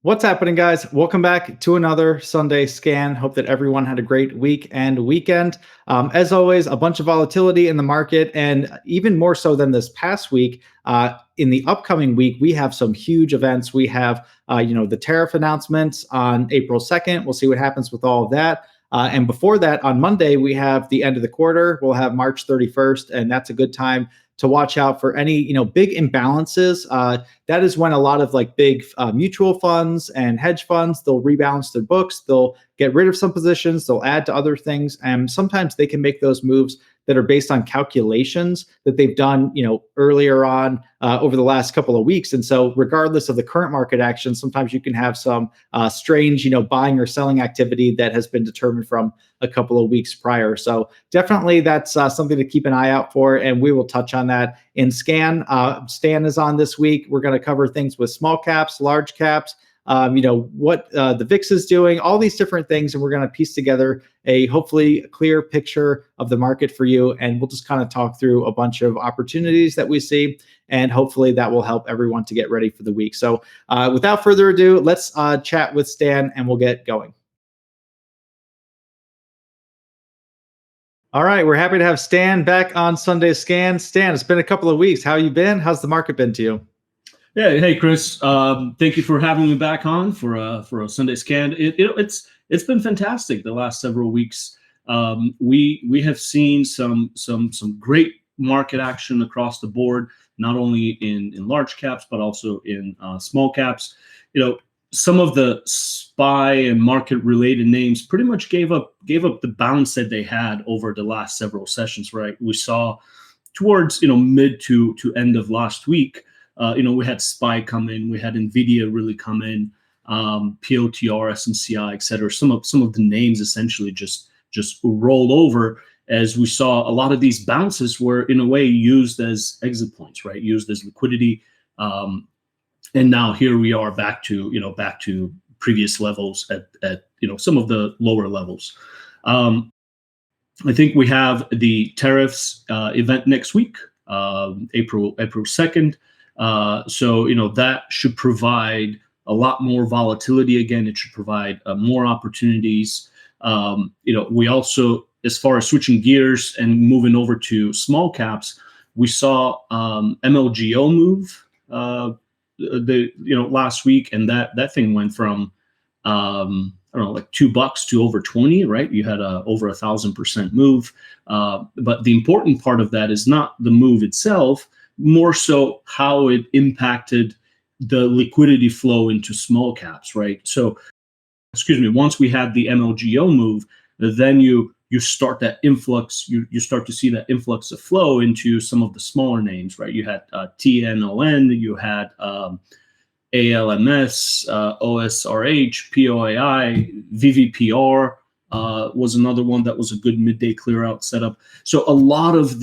What's happening, guys? Welcome back to another Sunday scan. Hope that everyone had a great week and weekend. As always, a bunch of volatility in the market, and even more so than this past week. In the upcoming week, we have some huge events. We have, the tariff announcements on April 2nd. We'll see what happens with all of that. And before that, on Monday, we have the end of the quarter. We'll have March 31st, and that's a good time to watch out for any big imbalances. That is when a lot of like big mutual funds and hedge funds, they'll rebalance their books, they'll get rid of some positions, they'll add to other things, and sometimes they can make those moves that are based on calculations that they've done earlier on over the last couple of weeks. And so regardless of the current market action, sometimes you can have some strange buying or selling activity that has been determined from a couple of weeks prior. So definitely that's something to keep an eye out for, and we will touch on that in Scan. Stan is on this week. We're going to cover things with small caps, large caps, what the VIX is doing, all these different things, and we're going to piece together a hopefully clear picture of the market for you, and we'll just kind of talk through a bunch of opportunities that we see, and hopefully that will help everyone to get ready for the week. So without further ado, let's chat with Stan, and we'll get going. All right, we're happy to have Stan back on Sunday Scan. Stan, it's been a couple of weeks. How you been? How's the market been to you? Yeah, hey Chris, thank you for having me back on for a Sunday scan. It's been fantastic the last several weeks. We have seen some great market action across the board, not only in large caps but also in small caps. Some of the SPY and market related names pretty much gave up the bounce that they had over the last several sessions. Right, we saw towards mid to end of last week. We had SPY come in, we had Nvidia really come in, POTR, SNCI, et cetera. Some of the names essentially just rolled over, as we saw a lot of these bounces were in a way used as exit points, right? Used as liquidity. And now here we are back to previous levels at some of the lower levels. I think we have the tariffs event next week, April 2nd. So that should provide a lot more volatility. Again, it should provide more opportunities. We also, as far as switching gears and moving over to small caps, we saw MLGO move last week, and that thing went from like $2 to over 20, right? You had over 1,000% move. But the important part of that is not the move itself, more so how it impacted the liquidity flow into small caps, right? So, once we had the MLGO move, then you start that influx, you start to see that influx of flow into some of the smaller names, right? You had TNON, you had ALMS, OSRH, POAI, VVPR was another one that was a good midday clear out setup. So a lot of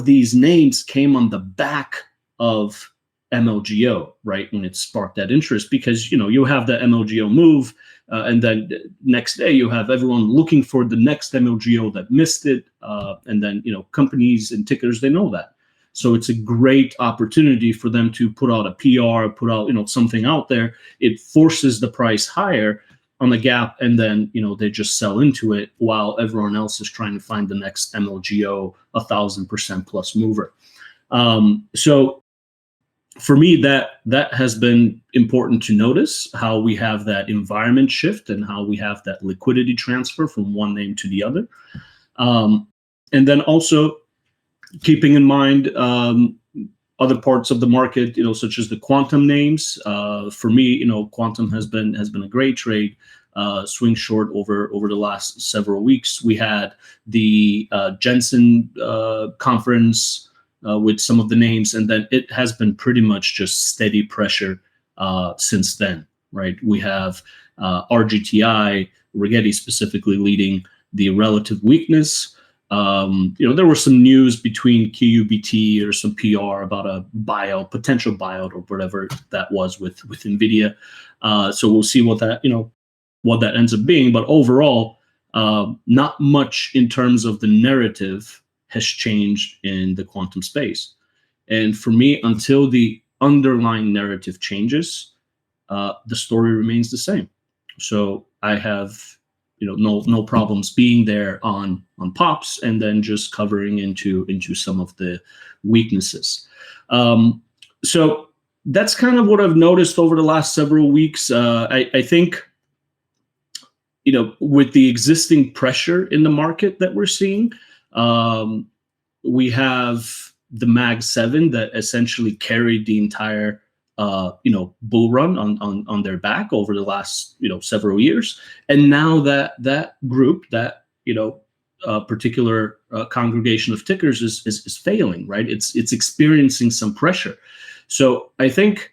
these names came on the back of MLGO, right? When it sparked that interest, because you have the MLGO move, and then next day you have everyone looking for the next MLGO that missed it, and then companies and tickers, they know that. So it's a great opportunity for them to put out a PR, put out something out there. It forces the price higher on the gap, and then they just sell into it while everyone else is trying to find the next MLGO 1,000% plus mover. So for me, that has been important to notice, how we have that environment shift and how we have that liquidity transfer from one name to the other, and then also keeping in mind other parts of the market, such as the quantum names. For me, quantum has been a great trade, swing short over the last several weeks. We had the Jensen conference with some of the names, and then it has been pretty much just steady pressure since then, right? We have RGTI, Rigetti specifically leading the relative weakness. There was some news between QUBT or some PR about a potential buyout or whatever that was with Nvidia. So we'll see what that ends up being. But overall, not much in terms of the narrative has changed in the quantum space. And for me, until the underlying narrative changes, the story remains the same. So I have no problems being there on pops and then just covering into some of the weaknesses. So that's kind of what I've noticed over the last several weeks. I think with the existing pressure in the market that we're seeing, we have the Mag 7 that essentially carried the entire bull run on their back over the last several years, and now that group, that particular congregation of tickers is failing, right? It's experiencing some pressure. So I think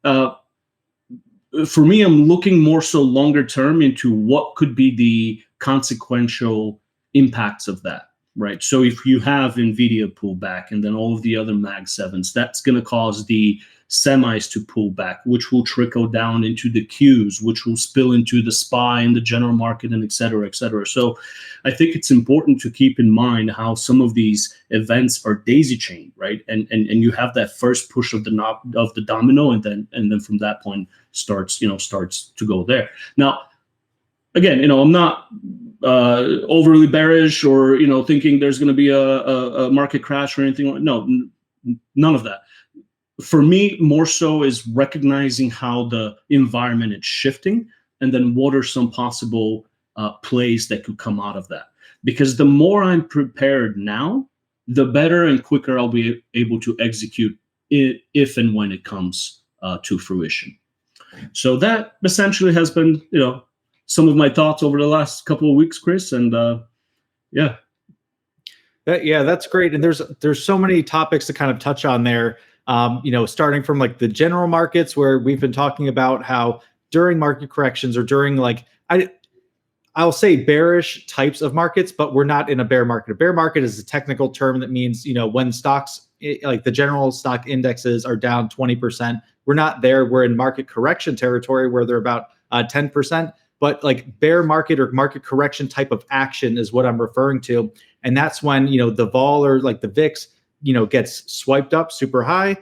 for me, I'm looking more so longer term into what could be the consequential impacts of that. Right. So if you have NVIDIA pull back and then all of the other Mag 7s, that's going to cause the semis to pull back, which will trickle down into the Qs, which will spill into the SPY and the general market, and et cetera, et cetera. So I think it's important to keep in mind how some of these events are daisy chained, right? And you have that first push of the domino, and then from that point starts to go there. Now, again, I'm not overly bearish or thinking there's going to be a market crash or anything. No, none of that. For me, more so is recognizing how the environment is shifting, and then what are some possible plays that could come out of that. Because the more I'm prepared now, the better and quicker I'll be able to execute it if and when it comes to fruition. So that essentially has been some of my thoughts over the last couple of weeks, Chris, and yeah, that's great. And there's so many topics to kind of touch on there. Starting from like the general markets, where we've been talking about how during market corrections or during I'll say bearish types of markets, but we're not in a bear market. A bear market is a technical term that means when stocks, like the general stock indexes, are down 20%. We're not there. We're in market correction territory where they're about 10%. But like bear market or market correction type of action is what I'm referring to. And that's when, the vol or like the VIX, gets swiped up super high,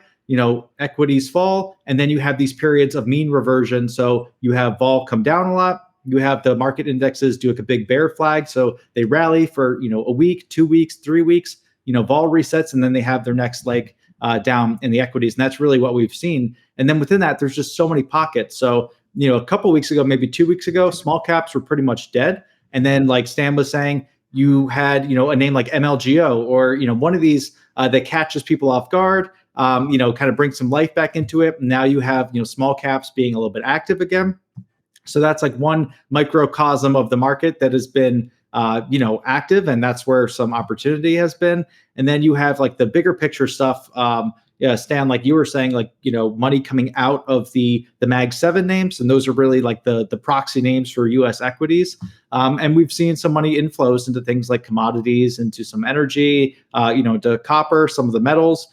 equities fall. And then you have these periods of mean reversion. So you have vol come down a lot. You have the market indexes do like a big bear flag. So they rally for, a week, 2 weeks, 3 weeks, vol resets, and then they have their next leg down in the equities. And that's really what we've seen. And then within that, there's just so many pockets. So a couple of weeks ago, maybe 2 weeks ago, small caps were pretty much dead. And then like Stan was saying, you had, a name like MLGO or, one of these that catches people off guard, kind of brings some life back into it. And now you have, small caps being a little bit active again. So that's like one microcosm of the market that has been, active. And that's where some opportunity has been. And then you have like the bigger picture stuff. Stan, like you were saying, like, money coming out of the Mag 7 names. And those are really like the proxy names for US equities. And we've seen some money inflows into things like commodities, into some energy, to copper, some of the metals,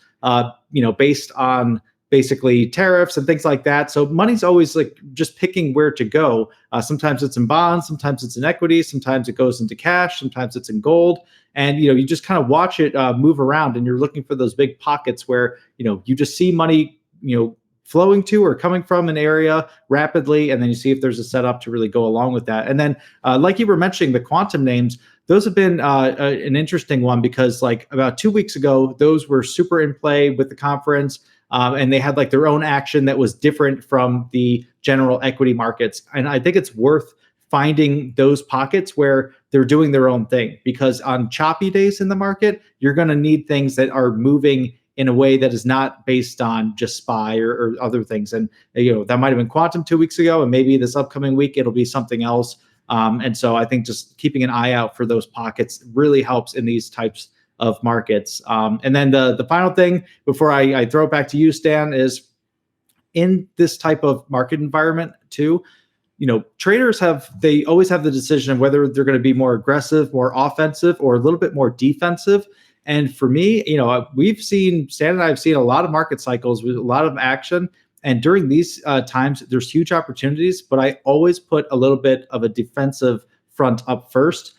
based on basically tariffs and things like that. So money's always like just picking where to go. Sometimes it's in bonds, sometimes it's in equities, sometimes it goes into cash, sometimes it's in gold. And, you just kind of watch it move around, and you're looking for those big pockets where, you just see money, flowing to or coming from an area rapidly. And then you see if there's a setup to really go along with that. And then like you were mentioning, the quantum names, those have been an interesting one, because like about 2 weeks ago, those were super in play with the conference. And they had like their own action that was different from the general equity markets. And I think it's worth finding those pockets where they're doing their own thing, because on choppy days in the market, you're going to need things that are moving in a way that is not based on just SPY or other things. And, that might've been quantum 2 weeks ago, and maybe this upcoming week, it'll be something else. And so I think just keeping an eye out for those pockets really helps in these types of markets. And then the final thing before I throw it back to you, Stan, is in this type of market environment too, traders they always have the decision of whether they're going to be more aggressive, more offensive, or a little bit more defensive. And for me, Stan and I have seen a lot of market cycles with a lot of action. And during these times, there's huge opportunities, but I always put a little bit of a defensive front up first.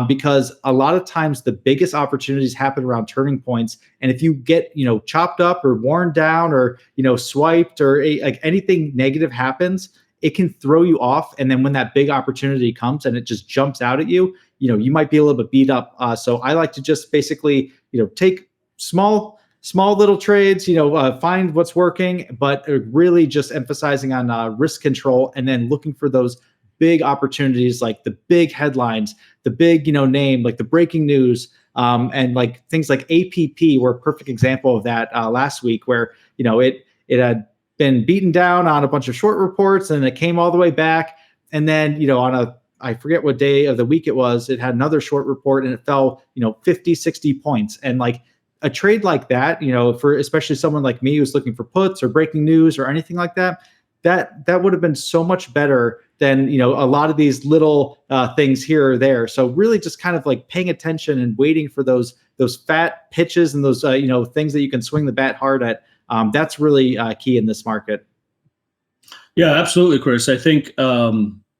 because a lot of times the biggest opportunities happen around turning points. And if you get, chopped up or worn down or, swiped or like anything negative happens, it can throw you off. And then when that big opportunity comes and it just jumps out at you, you might be a little bit beat up. So I like to just basically, take small little trades, find what's working, but really just emphasizing on risk control and then looking for those big opportunities, like the big headlines, the big, name, like the breaking news, and like things like APP were a perfect example of that last week, where it had been beaten down on a bunch of short reports and it came all the way back, and then I forget what day of the week it was, it had another short report and it fell 50, 60 points. And like a trade like that, for especially someone like me who's looking for puts or breaking news or anything like that, that would have been so much better than a lot of these little things here or there. So really just kind of like paying attention and waiting for those fat pitches and those things that you can swing the bat hard at. That's really key in this market. Yeah, absolutely, Chris. I think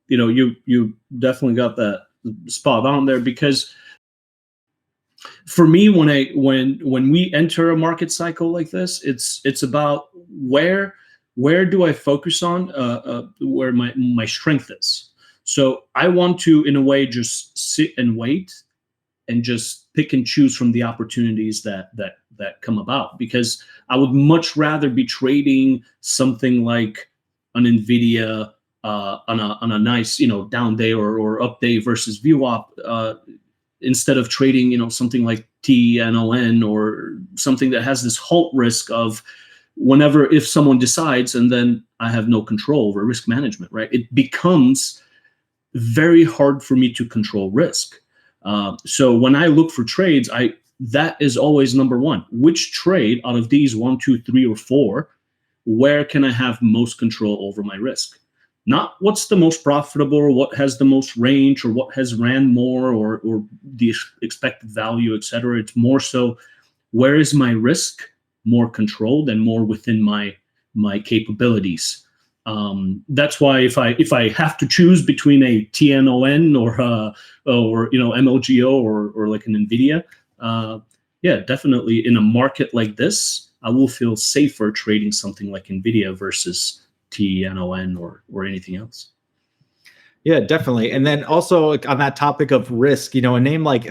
you definitely got that spot on there, because for me, when we enter a market cycle like this, it's about where do I focus on where my strength is. So I want to, in a way, just sit and wait and just pick and choose from the opportunities that come about, because I would much rather be trading something like an Nvidia on a nice down day or up day versus VWAP, instead of trading something like TNON or something that has this halt risk of whenever, if someone decides, and then I have no control over risk management, right? It becomes very hard for me to control risk. So when I look for trades, that is always number one. Which trade out of these 1, 2, 3, or 4, where can I have most control over my risk? Not what's the most profitable or what has the most range or what has ran more or the expected value, et cetera. It's more so, where is my risk more controlled and more within my capabilities. That's why if I have to choose between a TNON or MLGO or like an Nvidia, yeah, definitely in a market like this, I will feel safer trading something like Nvidia versus TNON or anything else. Yeah, definitely. And then also on that topic of risk, a name like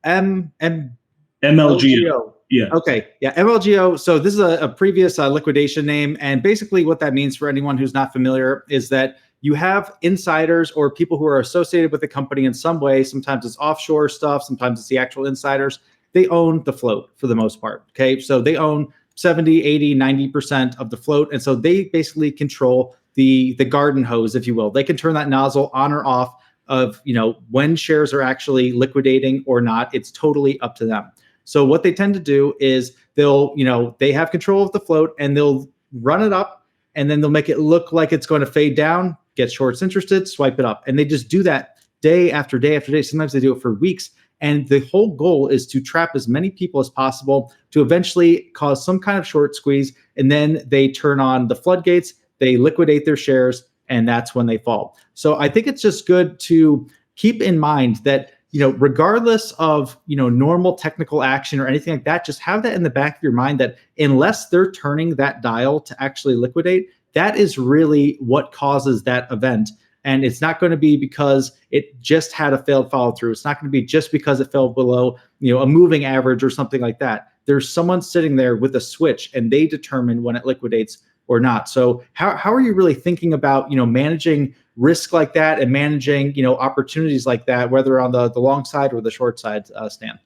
MLGO. Yeah. Okay. Yeah. MLGO. So this is a previous liquidation name. And basically what that means for anyone who's not familiar is that you have insiders or people who are associated with the company in some way. Sometimes it's offshore stuff. Sometimes it's the actual insiders. They own the float for the most part. Okay. So they own 70, 80, 90% of the float. And so they basically control the garden hose, if you will. They can turn that nozzle on or off of, when shares are actually liquidating or not. It's totally up to them. So what they tend to do is they have control of the float and they'll run it up and then they'll make it look like it's going to fade down, get shorts interested, swipe it up. And they just do that day after day after day. Sometimes they do it for weeks. And the whole goal is to trap as many people as possible to eventually cause some kind of short squeeze. And then they turn on the floodgates, they liquidate their shares, and that's when they fall. So I think it's just good to keep in mind that regardless of, normal technical action or anything like that, just have that in the back of your mind that unless they're turning that dial to actually liquidate, that is really what causes that event. And it's not going to be because it just had a failed follow through. It's not going to be just because it fell below, a moving average or something like that. There's someone sitting there with a switch and they determine when it liquidates or not. So how are you really thinking about, managing risk like that and managing, opportunities like that, whether on the long side or the short side, Stan?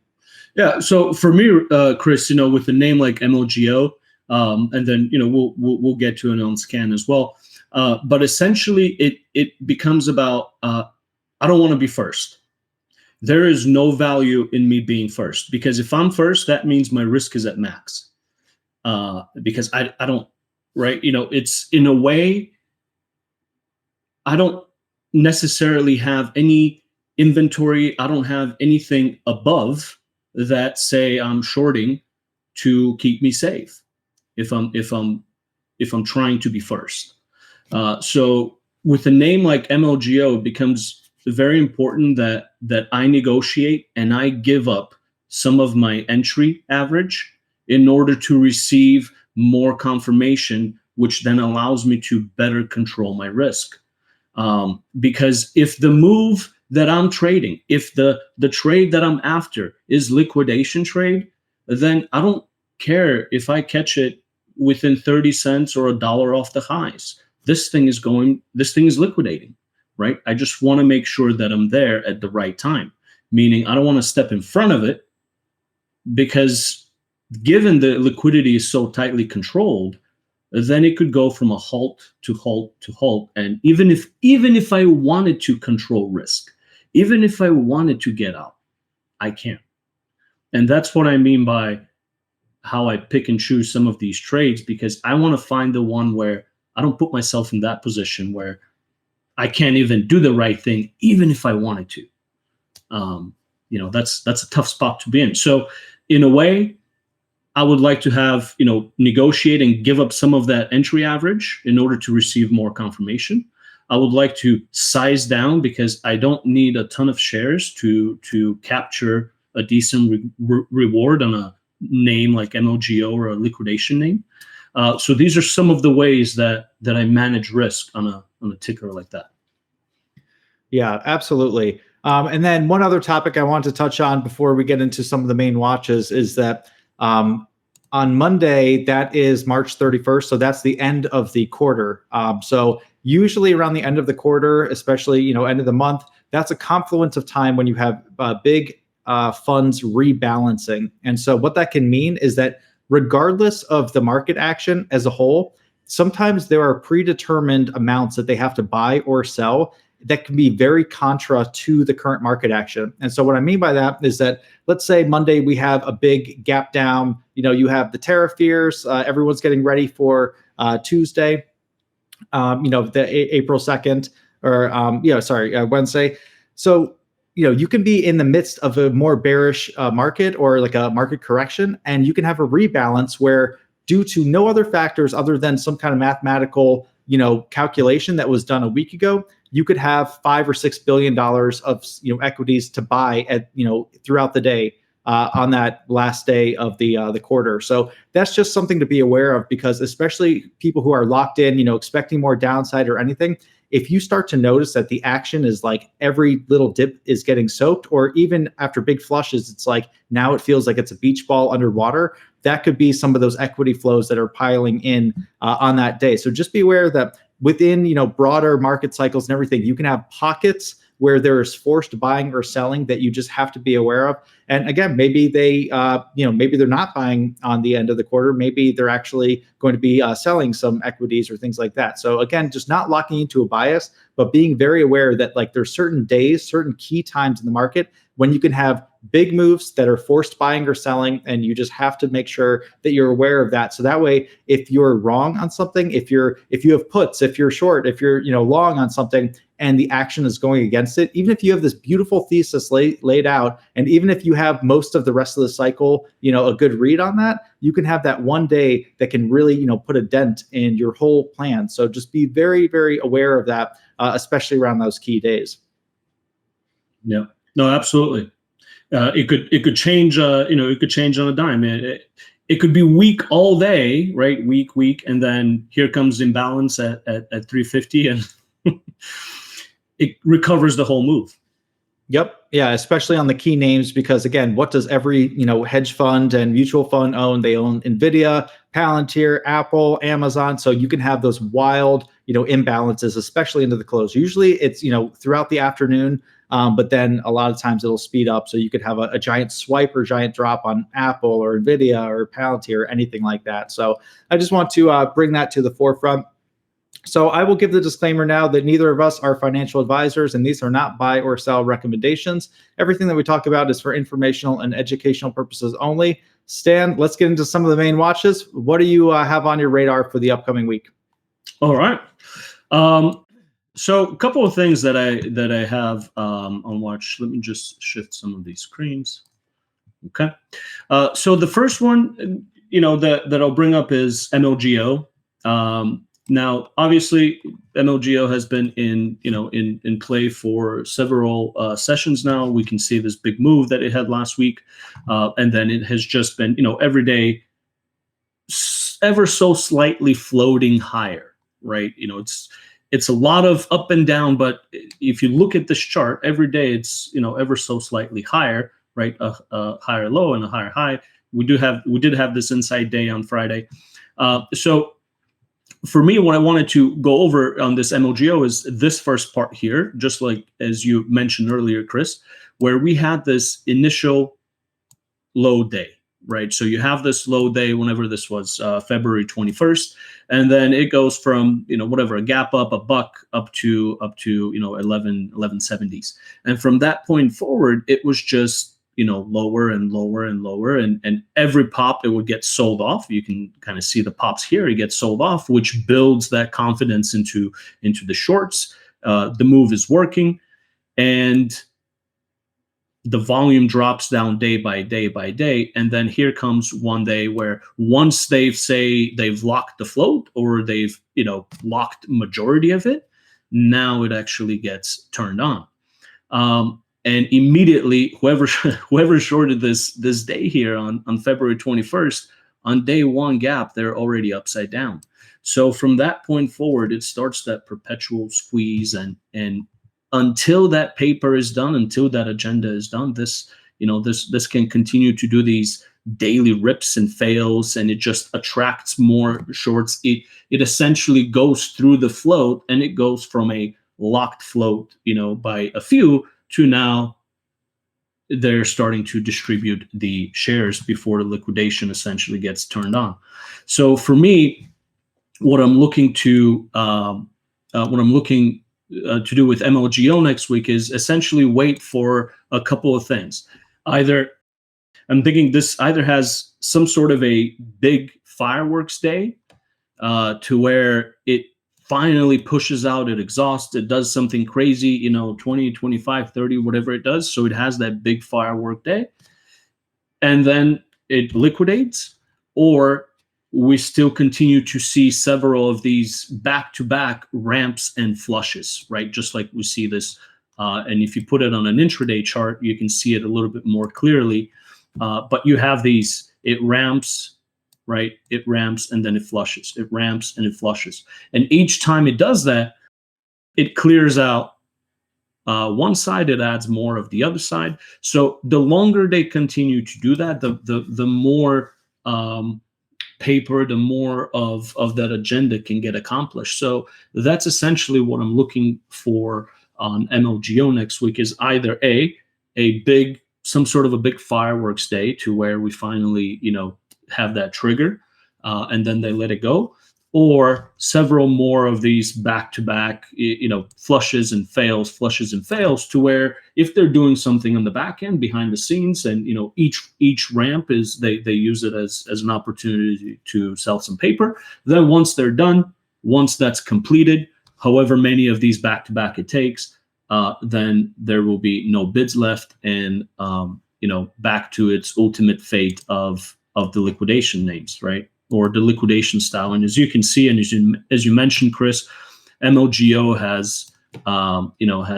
Yeah. So for me, Chris, with a name like MLGO, and then, we'll get to it on scan as well. But essentially it becomes about, I don't want to be first. There is no value in me being first, because if I'm first, that means my risk is at max. Because I don't, right? It's in a way, I don't necessarily have any inventory. I don't have anything above that say I'm shorting to keep me safe if I'm trying to be first. So with a name like MLGO, it becomes very important that I negotiate and I give up some of my entry average in order to receive more confirmation, which then allows me to better control my risk. Because if the move that I'm trading, if the trade that I'm after is liquidation trade, then I don't care if I catch it within 30 cents or $1 off the highs. This thing is liquidating, right? I just want to make sure that I'm there at the right time, meaning I don't want to step in front of it, because given the liquidity is so tightly controlled, then it could go from a halt to halt to halt. And even if I wanted to control risk, even if I wanted to get out, I can't. And that's what I mean by how I pick and choose some of these trades, because I want to find the one where I don't put myself in that position where I can't even do the right thing, even if I wanted to. That's a tough spot to be in. So in a way, I would like to have, negotiate and give up some of that entry average in order to receive more confirmation. I would like to size down because I don't need a ton of shares to capture a decent reward on a name like MLGO or a liquidation name. So these are some of the ways that I manage risk on a ticker like that. Yeah, absolutely. And then one other topic I want to touch on before we get into some of the main watches is that on Monday, that is March 31st. So that's the end of the quarter. So usually around the end of the quarter, especially, end of the month, that's a confluence of time when you have big funds rebalancing. And so what that can mean is that regardless of the market action as a whole, sometimes there are predetermined amounts that they have to buy or sell that can be very contra to the current market action. And so what I mean by that is that, let's say Monday we have a big gap down, you have the tariff fears, everyone's getting ready for Tuesday, the April 2nd, or Wednesday. So, you can be in the midst of a more bearish market or like a market correction, and you can have a rebalance where, due to no other factors other than some kind of mathematical, calculation that was done a week ago, you could have $5 or $6 billion of equities to buy at throughout the day on that last day of the quarter. So that's just something to be aware of, because especially people who are locked in, expecting more downside or anything, if you start to notice that the action is like every little dip is getting soaked, or even after big flushes, it's like now it feels like it's a beach ball underwater, that could be some of those equity flows that are piling in on that day. So just be aware that within broader market cycles and everything, you can have pockets where there's forced buying or selling that you just have to be aware of. And again, maybe they, maybe they're not buying on the end of the quarter. Maybe they're actually going to be selling some equities or things like that. So again, just not locking into a bias, but being very aware that like there's certain days, certain key times in the market when you can have big moves that are forced buying or selling, and you just have to make sure that you're aware of that. So that way, if you're wrong on something, if you have puts, if you're short, if you're long on something, and the action is going against it, even if you have this beautiful thesis laid out, and even if you have most of the rest of the cycle, a good read on that, you can have that one day that can really, put a dent in your whole plan. So just be very, very aware of that, especially around those key days. Yeah, no, absolutely. It could change. It could change on a dime. It could be weak all day, right? Weak, and then here comes imbalance at 350, and it recovers the whole move. Yep. Yeah, especially on the key names, because again, what does every hedge fund and mutual fund own? They own Nvidia, Palantir, Apple, Amazon. So you can have those wild imbalances, especially into the close. Usually it's throughout the afternoon, but then a lot of times it'll speed up. So you could have a giant swipe or giant drop on Apple or Nvidia or Palantir or anything like that. So I just want to bring that to the forefront. So I will give the disclaimer now that neither of us are financial advisors, and these are not buy or sell recommendations. Everything that we talk about is for informational and educational purposes only. Stan, let's get into some of the main watches. What do you have on your radar for the upcoming week? All right. So a couple of things that I have on watch. Let me just shift some of these screens. Okay. So the first one, that I'll bring up is MLGO. Now, obviously, MLGO has been in play for several sessions now. We can see this big move that it had last week, and then it has just been every day ever so slightly floating higher, right? It's a lot of up and down, but if you look at this chart every day, it's ever so slightly higher, right? A higher low and a higher high. We did have this inside day on Friday. So for me, what I wanted to go over on this MLGO is this first part here, just like as you mentioned earlier, Chris, where we had this initial low day, right? So you have this low day whenever this was February 21st, and then it goes from whatever, a gap up, a buck up to 1170s, and from that point forward, it was just lower and lower and lower, and every pop it would get sold off. You can kind of see the pops here. It gets sold off, which builds that confidence into the shorts. The move is working, and the volume drops down day by day by day, and then here comes one day where once they've locked the float, or they've locked majority of it, now it actually gets turned on. And immediately, whoever shorted this day here on February 21st, on day one gap, they're already upside down. So from that point forward, it starts that perpetual squeeze, and until that paper is done, until that agenda is done, this can continue to do these daily rips and fails, and it just attracts more shorts. It essentially goes through the float, and it goes from a locked float, by a few, to now they're starting to distribute the shares before the liquidation essentially gets turned on. So for me, what I'm looking to do with MLGO next week is essentially wait for a couple of things. I'm thinking this either has some sort of a big fireworks day to where it finally pushes out, it exhausts, it does something crazy, 20, 25, 30, whatever it does. So it has that big firework day, and then it liquidates, or we still continue to see several of these back-to-back ramps and flushes, right? Just like we see this. And if you put it on an intraday chart, you can see it a little bit more clearly. But you have these, it ramps, right? It ramps and then it flushes. It ramps and it flushes. And each time it does that, it clears out one side, it adds more of the other side. So the longer they continue to do that, the more paper, the more of that agenda can get accomplished. So that's essentially what I'm looking for on MLGO next week, is either some sort of a big fireworks day to where we finally, have that trigger, and then they let it go, or several more of these back-to-back, flushes and fails, to where if they're doing something on the back end behind the scenes, and each ramp is they use it as an opportunity to sell some paper. Then once they're done, once that's completed, however many of these back-to-back it takes, then there will be no bids left, and back to its ultimate fate of the liquidation names, right? Or the liquidation style. And as you can see, and as you mentioned, Chris, MLGO has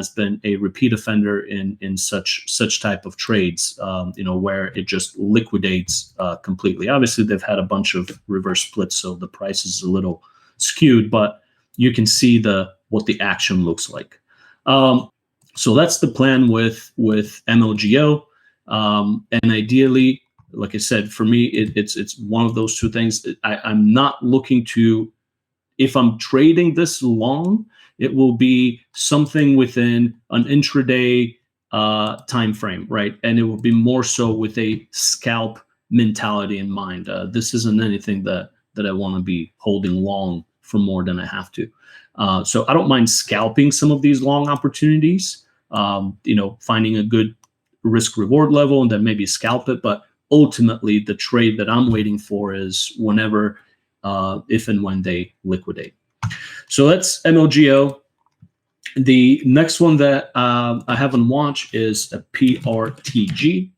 been a repeat offender in such type of trades, where it just liquidates completely. Obviously, they've had a bunch of reverse splits, so the price is a little skewed, but you can see what the action looks like. So that's the plan with MLGO, and ideally, like I said, for me, it's one of those two things. I'm not looking to, if I'm trading this long, it will be something within an intraday time frame, right? And it will be more so with a scalp mentality in mind. This isn't anything that I want to be holding long for more than I have to. So I don't mind scalping some of these long opportunities, finding a good risk reward level and then maybe scalp it. But ultimately, the trade that I'm waiting for is whenever, if and when they liquidate. So that's MLGO. The next one that I have on watch is a PRTG.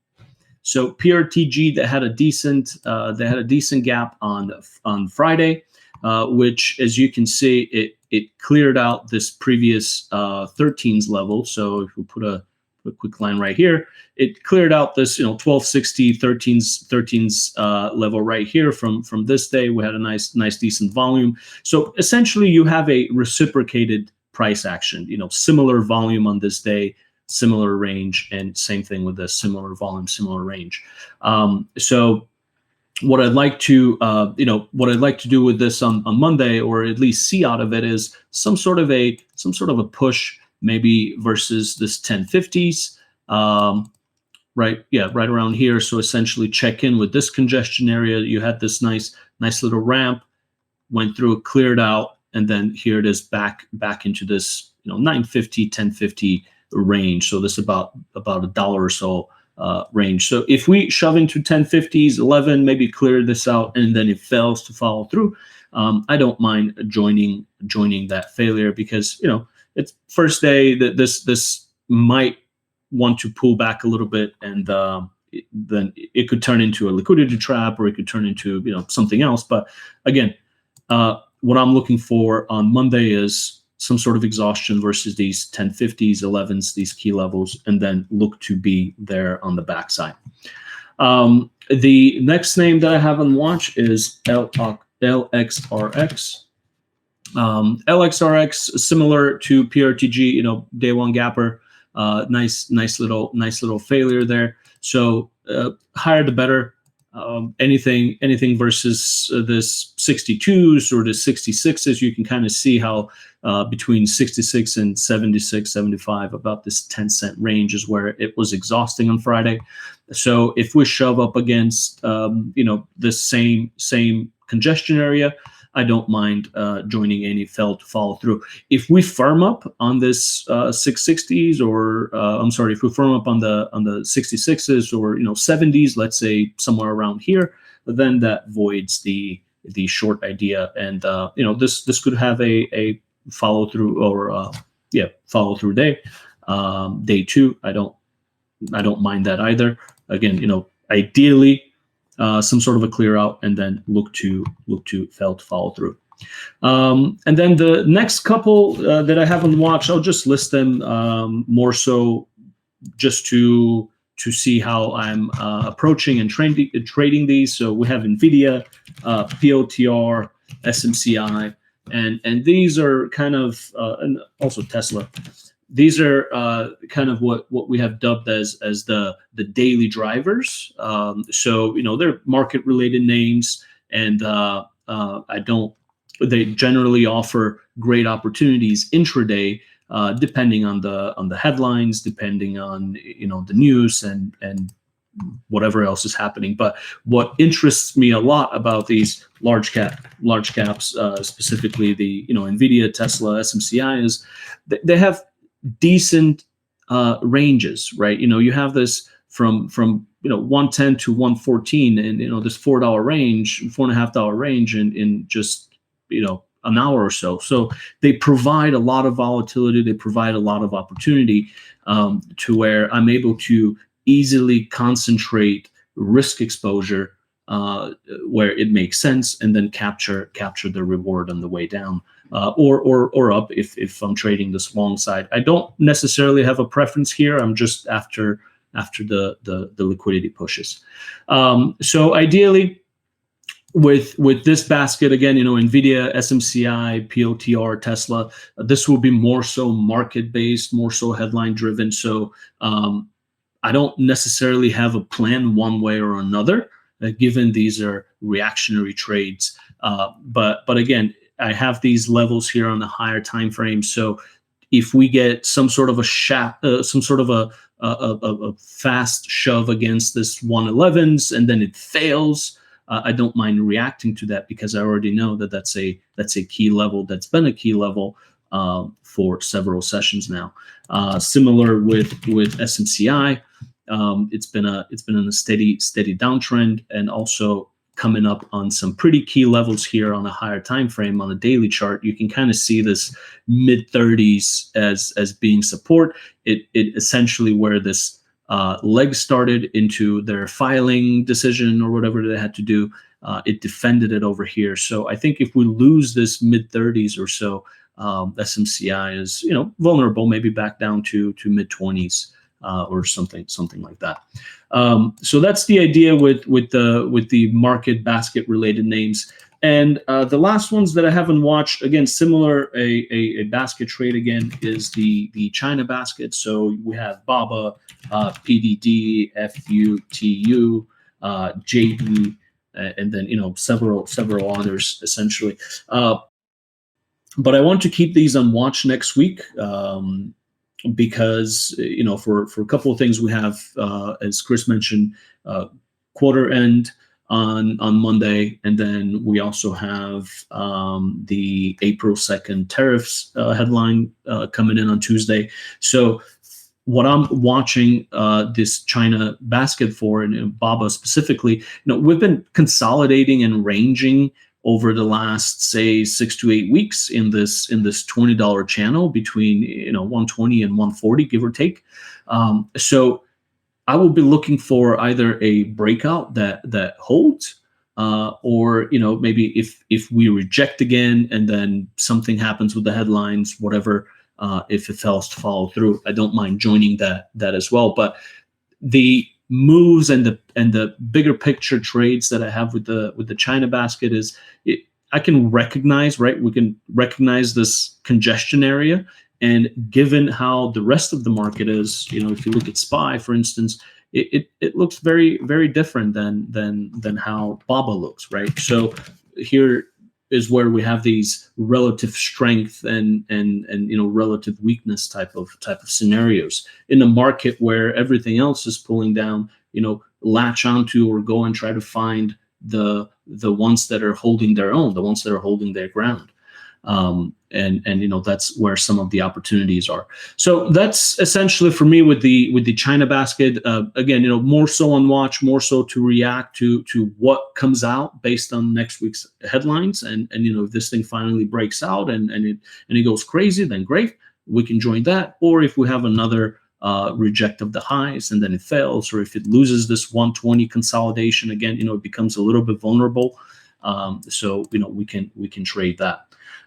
So PRTG, they had a decent gap on Friday, which, as you can see, it cleared out this previous 13s level. So if we put a quick line right here, it cleared out this 1260 13s level right here from this day. We had a nice decent volume. So essentially you have a reciprocated price action, similar volume on this day, similar range, and same thing with the similar volume, similar range. So what I'd like to do with this on Monday, or at least see out of it, is some sort of a push, maybe versus this 1050s, right around here. So essentially check in with this congestion area. You had this nice little ramp, went through it, cleared out, and then here it is back into this 950, 1050 range. So this about $1 or so range. So if we shove into 1050s, 11, maybe clear this out, and then it fails to follow through, I don't mind joining that failure, because it's first day that this might want to pull back a little bit, and then it could turn into a liquidity trap, or it could turn into something else. But again, what I'm looking for on Monday is some sort of exhaustion versus these 1050s, 11s, these key levels, and then look to be there on the backside. The next name that I have on watch is LXRX. LXRX, similar to PRTG, day one gapper, nice little failure there. So higher the better. Anything versus this 62s or the 66s, you can kind of see how between 66 and 76, 75, about this 10-cent range is where it was exhausting on Friday. So if we shove up against this same congestion area, I don't mind joining any fail to follow through. If we firm up on this 660s, or if we firm up on the 66s or 70s, let's say somewhere around here, then that voids the short idea, and this could have a follow through, or follow through day. Day two, I don't mind that either. Again, ideally, some sort of a clear out, and then look to fail to follow through. And then the next couple that I haven't watched, I'll just list them more so just to see how I'm approaching and trading these. So we have NVIDIA, POTR, SMCI, and these are kind of, and also Tesla. These are kind of what we have dubbed as the daily drivers. So they're market related names, and they generally offer great opportunities intraday, depending on the headlines, depending on the news and whatever else is happening. But what interests me a lot about these large caps, specifically the NVIDIA, Tesla, SMCI, is they have decent ranges, right? You have this from 110 to 114, and this $4 range, $4.50 range in just an hour or so. So they provide a lot of volatility. They provide a lot of opportunity, to where I'm able to easily concentrate risk exposure where it makes sense, and then capture the reward on the way down, or up if I'm trading this long side. I don't necessarily have a preference here. I'm just after the liquidity pushes. So ideally, with this basket, again, NVIDIA, SMCI, POTR, Tesla, this will be more so market-based, more so headline-driven. So I don't necessarily have a plan one way or another, given these are reactionary trades. But again, I have these levels here on the higher time frame. So if we get some sort of a fast shove against this 111s, and then it fails, I don't mind reacting to that, because I already know that that's a key level. That's been a key level for several sessions now. Similar with SMCI, it's been in a steady downtrend, and also coming up on some pretty key levels here on a higher time frame. On the daily chart, you can kind of see this mid 30s as being support. It essentially where this leg started into their filing decision or whatever they had to do. It defended it over here. So I think if we lose this mid 30s or so, SMCI is vulnerable, maybe back down to mid 20s or something like that. So that's the idea with the market basket related names. And the last ones that I haven't watched, again, similar, a basket trade again is the China basket. So we have BABA, PDD, FUTU, JD, and then several others essentially. But I want to keep these on watch next week. Because for a couple of things we have, as Chris mentioned, quarter end on Monday, and then we also have the April 2nd tariffs headline coming in on Tuesday. So what I'm watching this China basket for, and BABA specifically, we've been consolidating and ranging over the last, say, 6 to 8 weeks in this $20 channel between 120 and 140, give or take. So I will be looking for either a breakout that holds, or maybe if we reject again and then something happens with the headlines, whatever. If it fails to follow through, I don't mind joining that as well. But the moves and the bigger picture trades that I have with the China basket is I can recognize, right? We can recognize this congestion area, and given how the rest of the market is, if you look at SPY, for instance, it looks very, very different than how BABA looks, right? So here is where we have these relative strength and relative weakness type of scenarios in a market where everything else is pulling down. Latch onto or go and try to find the ones that are holding their own, the ones that are holding their ground. And that's where some of the opportunities are. So that's essentially for me with the China basket. Again, more so on watch, more so to react to what comes out based on next week's headlines. And if this thing finally breaks out and it goes crazy, then great, we can join that. Or if we have another reject of the highs and then it fails, or if it loses this 120 consolidation again, it becomes a little bit vulnerable. So we can trade that.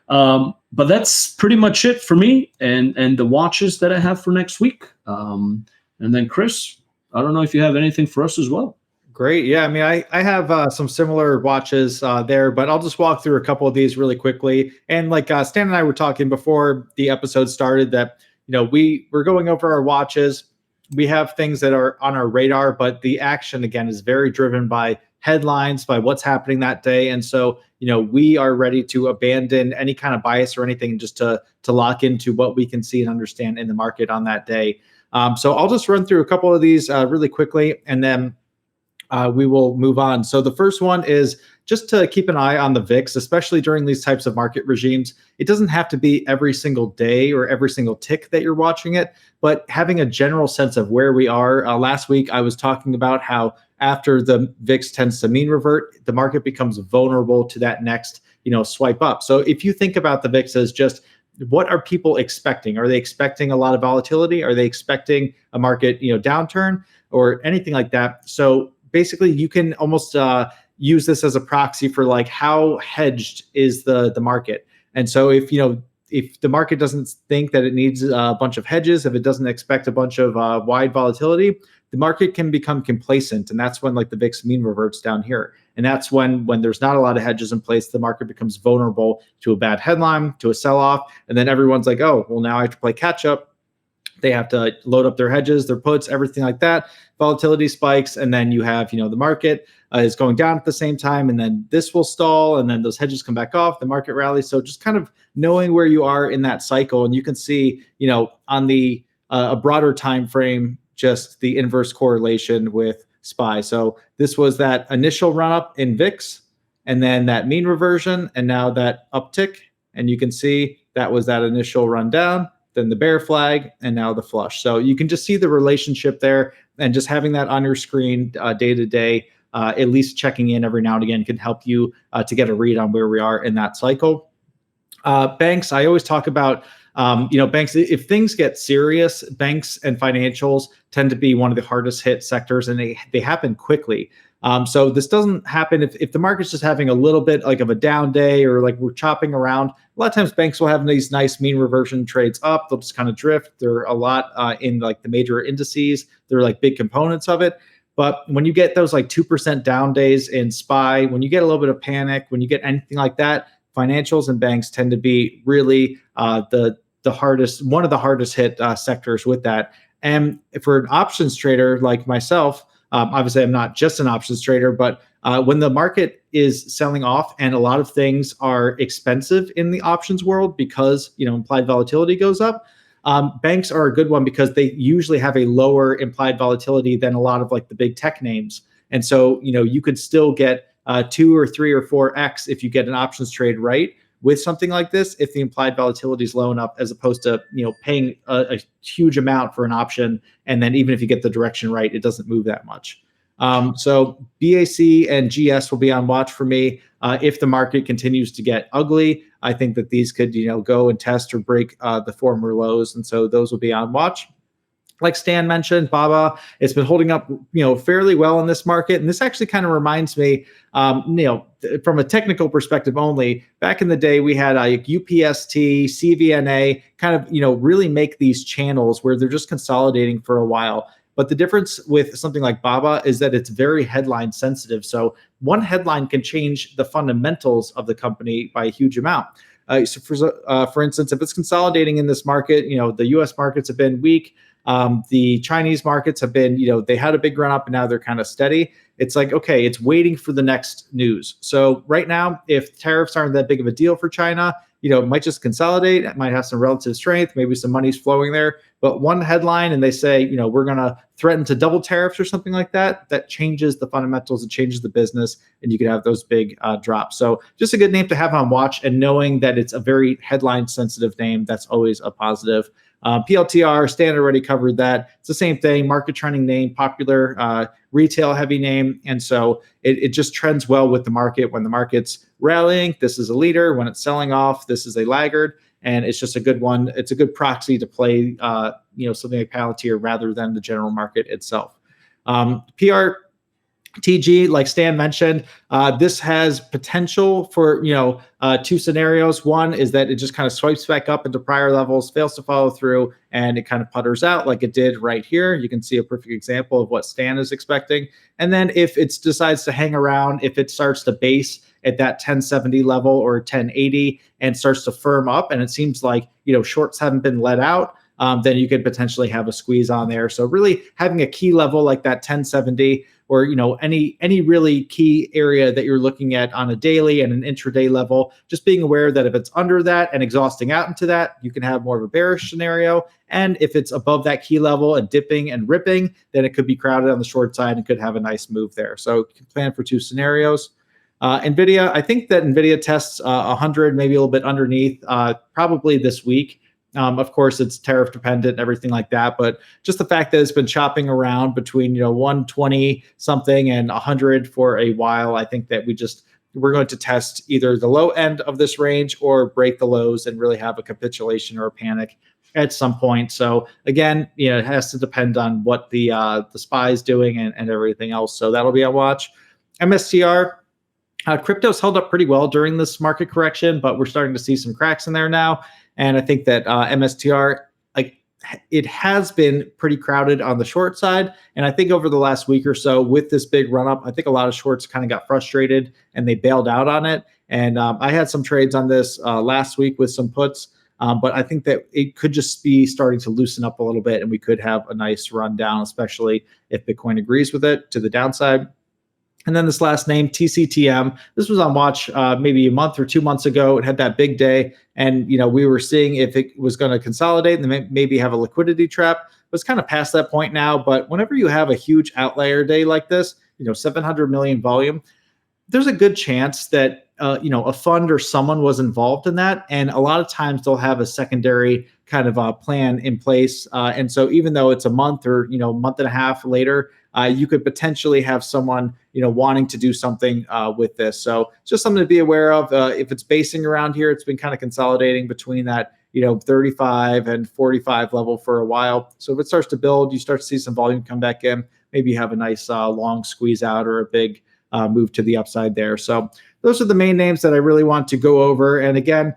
But that's pretty much it for me and the watches that I have for next week. And then Chris, I don't know if you have anything for us as well. Great. Yeah. I mean, I have some similar watches there, but I'll just walk through a couple of these really quickly. And like Stan and I were talking before the episode started that, we're going over our watches. We have things that are on our radar, but the action again is very driven by headlines, by what's happening that day. And so, we are ready to abandon any kind of bias or anything just to lock into what we can see and understand in the market on that day. So I'll just run through a couple of these really quickly, and then we will move on. So the first one is just to keep an eye on the VIX, especially during these types of market regimes. It doesn't have to be every single day or every single tick that you're watching it, but having a general sense of where we are. Last week, I was talking about how after the VIX tends to mean revert, the market becomes vulnerable to that next, swipe up. So if you think about the VIX as just what are people expecting? Are they expecting a lot of volatility? Are they expecting a market, downturn or anything like that? So basically, you can almost use this as a proxy for like how hedged is the market. And so if the market doesn't think that it needs a bunch of hedges, if it doesn't expect a bunch of wide volatility, the market can become complacent. And that's when like the VIX mean reverts down here. And that's when there's not a lot of hedges in place, the market becomes vulnerable to a bad headline, to a sell-off. And then everyone's like, oh, well, now I have to play catch up. They have to load up their hedges, their puts, everything like that. Volatility spikes, and then you have, the market is going down at the same time, and then this will stall, and then those hedges come back off, the market rallies. So just kind of knowing where you are in that cycle, and you can see, on the a broader time frame, just the inverse correlation with SPY. So this was that initial run up in VIX, and then that mean reversion, and now that uptick, and you can see that was that initial run down, then the bear flag, and now the flush. So you can just see the relationship there, and just having that on your screen day to day, at least checking in every now and again can help you to get a read on where we are in that cycle. Banks, I always talk about, banks, if things get serious, banks and financials tend to be one of the hardest hit sectors, and they happen quickly. So this doesn't happen if the market's just having a little bit like of a down day, or like we're chopping around. A lot of times banks will have these nice mean reversion trades up. They'll just kind of drift. They're a lot in like the major indices. They're like big components of it. But when you get those like 2% down days in SPY, when you get a little bit of panic, when you get anything like that, financials and banks tend to be really the hardest, one of the hardest hit sectors with that. And for an options trader like myself, obviously I'm not just an options trader, but when the market is selling off and a lot of things are expensive in the options world because implied volatility goes up, banks are a good one because they usually have a lower implied volatility than a lot of like the big tech names. And so you could still get 2 or 3 or 4x if you get an options trade right with something like this, if the implied volatility is low enough, as opposed to paying a huge amount for an option, and then even if you get the direction right, it doesn't move that much. So BAC and GS will be on watch for me. If the market continues to get ugly, I think that these could go and test or break the former lows, and so those will be on watch. Like Stan mentioned, Baba, it's been holding up, fairly well in this market. And this actually kind of reminds me, from a technical perspective only, back in the day, we had UPST, CVNA kind of, really make these channels where they're just consolidating for a while. But the difference with something like Baba is that it's very headline sensitive. So one headline can change the fundamentals of the company by a huge amount. So for instance, if it's consolidating in this market, the US markets have been weak. The Chinese markets have been, they had a big run up and now they're kind of steady. It's like, okay, it's waiting for the next news. So right now, if tariffs aren't that big of a deal for China, it might just consolidate. It might have some relative strength. Maybe some money's flowing there. But one headline and they say, we're going to threaten to double tariffs or something like that, that changes the fundamentals, it changes the business, and you could have those big drops. So just a good name to have on watch, and knowing that it's a very headline sensitive name, that's always a positive. PLTR, Stan already covered that. It's the same thing, market trending name, popular retail heavy name. And so it just trends well with the market. When the market's rallying, this is a leader. When it's selling off, this is a laggard. And it's just a good one. It's a good proxy to play, something like Palantir rather than the general market itself. PRTG, like Stan mentioned, this has potential for two scenarios. One is that it just kind of swipes back up into prior levels, fails to follow through, and it kind of putters out like it did right here. You can see a perfect example of what Stan is expecting. And then if it decides to hang around, if it starts to base at that 1070 level or 1080 and starts to firm up, and it seems like shorts haven't been let out, then you could potentially have a squeeze on there. So really having a key level like that 1070, or any really key area that you're looking at on a daily and an intraday level, just being aware that if it's under that and exhausting out into that, you can have more of a bearish scenario. And if it's above that key level and dipping and ripping, then it could be crowded on the short side and could have a nice move there. So you can plan for two scenarios. NVIDIA, I think that NVIDIA tests 100, maybe a little bit underneath, probably this week. Of course, it's tariff dependent and everything like that, but just the fact that it's been chopping around between 120 something and 100 for a while, I think that we're going to test either the low end of this range or break the lows and really have a capitulation or a panic at some point. So again, it has to depend on what the SPY is doing and everything else. So that'll be on watch. MSTR. Crypto's held up pretty well during this market correction, but we're starting to see some cracks in there now. And I think that MSTR, it has been pretty crowded on the short side. And I think over the last week or so with this big run up, I think a lot of shorts kind of got frustrated and they bailed out on it. And I had some trades on this last week with some puts, but I think that it could just be starting to loosen up a little bit and we could have a nice run down, especially if Bitcoin agrees with it to the downside. And then this last name, TCTM, this was on watch maybe a month or 2 months ago. It had that big day. And, we were seeing if it was going to consolidate and then maybe have a liquidity trap. It's kind of past that point now. But whenever you have a huge outlier day like this, 700 million volume, there's a good chance that, a fund or someone was involved in that. And a lot of times they'll have a secondary kind of plan in place. And so even though it's a month or, month and a half later, you could potentially have someone, wanting to do something with this. So it's just something to be aware of. If it's basing around here, it's been kind of consolidating between that, 35 and 45 level for a while. So if it starts to build, you start to see some volume come back in. maybe you have a nice long squeeze out or a big move to the upside there. So those are the main names that I really want to go over. And again,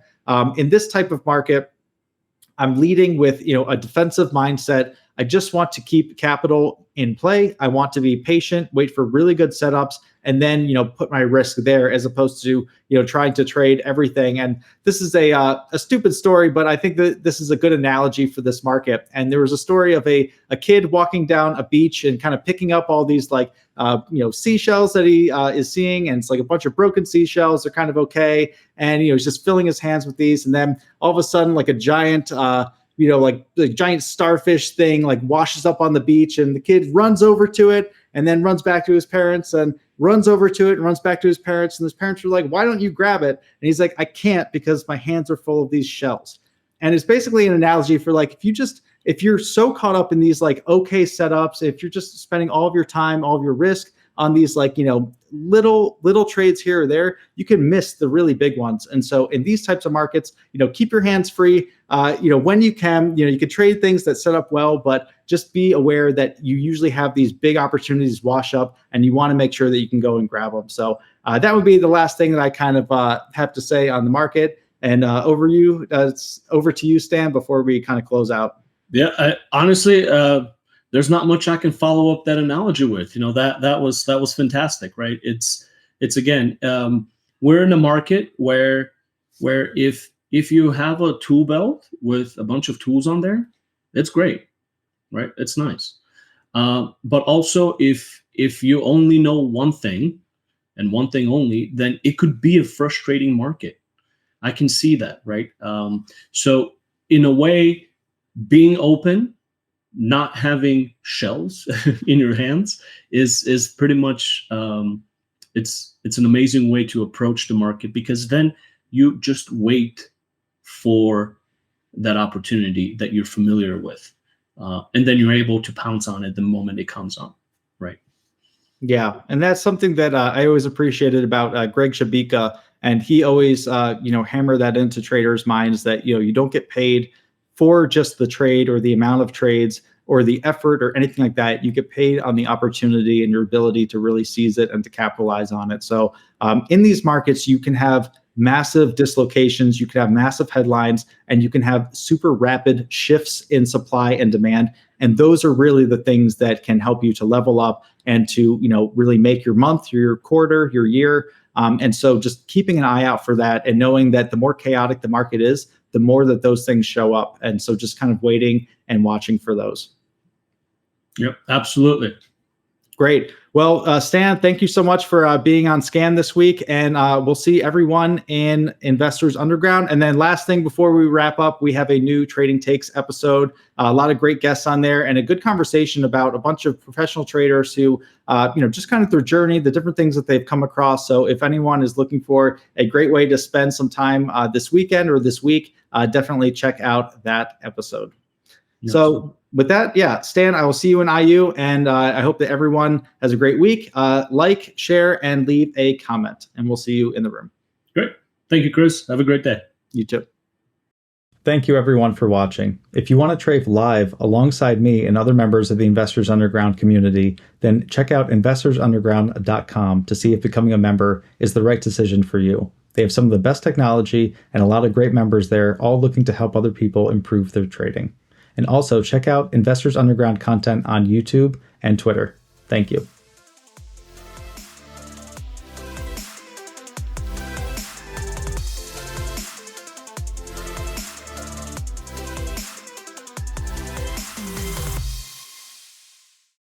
in this type of market, I'm leading with a defensive mindset. I just want to keep capital in play. I want to be patient, wait for really good setups, and then put my risk there, as opposed to trying to trade everything. And this is a stupid story, but I think that this is a good analogy for this market. And there was a story of a kid walking down a beach and kind of picking up all these seashells that he is seeing, and it's like a bunch of broken seashells. They're kind of okay, and he's just filling his hands with these, and then all of a sudden, like a giant like the giant starfish thing like washes up on the beach, and the kid runs over to it and then runs back to his parents and runs over to it and runs back to his parents. And his parents are like, "Why don't you grab it?" And he's like, "I can't, because my hands are full of these shells." And it's basically an analogy for like, if you're so caught up in these like okay setups, if you're just spending all of your time, all of your risk on these little trades here or there, you can miss the really big ones. And so in these types of markets, keep your hands free. When you can, you could trade things that set up well, but just be aware that you usually have these big opportunities wash up, and you want to make sure that you can go and grab them. So that would be the last thing that I kind of have to say on the market. And over to you, Stan, before we kind of close out. Yeah, honestly, there's not much I can follow up that analogy with. That was fantastic, right? It's again, we're in a market where if you have a tool belt with a bunch of tools on there, it's great, right? It's nice. But also, if you only know one thing and one thing only, then it could be a frustrating market. I can see that, right? So in a way, being open, not having shells in your hands is pretty much it's an amazing way to approach the market, because then you just wait for that opportunity that you're familiar with, and then you're able to pounce on it the moment it comes on, right? Yeah, and that's something that I always appreciated about Greg Shabika, and he always hammer that into traders' minds that you don't get paid for just the trade or the amount of trades or the effort or anything like that. You get paid on the opportunity and your ability to really seize it and to capitalize on it. So in these markets, you can have massive dislocations, you can have massive headlines, and you can have super rapid shifts in supply and demand. And those are really the things that can help you to level up and to really make your month, your quarter, your year. And so just keeping an eye out for that, and knowing that the more chaotic the market is, the more that those things show up. And so just kind of waiting and watching for those. Yep, absolutely. Great. Well, Stan, thank you so much for being on Scan this week. And we'll see everyone in Investors Underground. And then last thing before we wrap up, we have a new Trading Takes episode. A lot of great guests on there, and a good conversation about a bunch of professional traders who, just kind of their journey, the different things that they've come across. So if anyone is looking for a great way to spend some time this weekend or this week, definitely check out that episode. Yes. So with that, yeah, Stan, I will see you in IU, and I hope that everyone has a great week. Like, share, and leave a comment, and we'll see you in the room. Great. Thank you, Chris. Have a great day. You too. Thank you, everyone, for watching. If you want to trade live alongside me and other members of the Investors Underground community, then check out investorsunderground.com to see if becoming a member is the right decision for you. They have some of the best technology and a lot of great members there, all looking to help other people improve their trading. And also check out Investors Underground content on YouTube and Twitter. Thank you.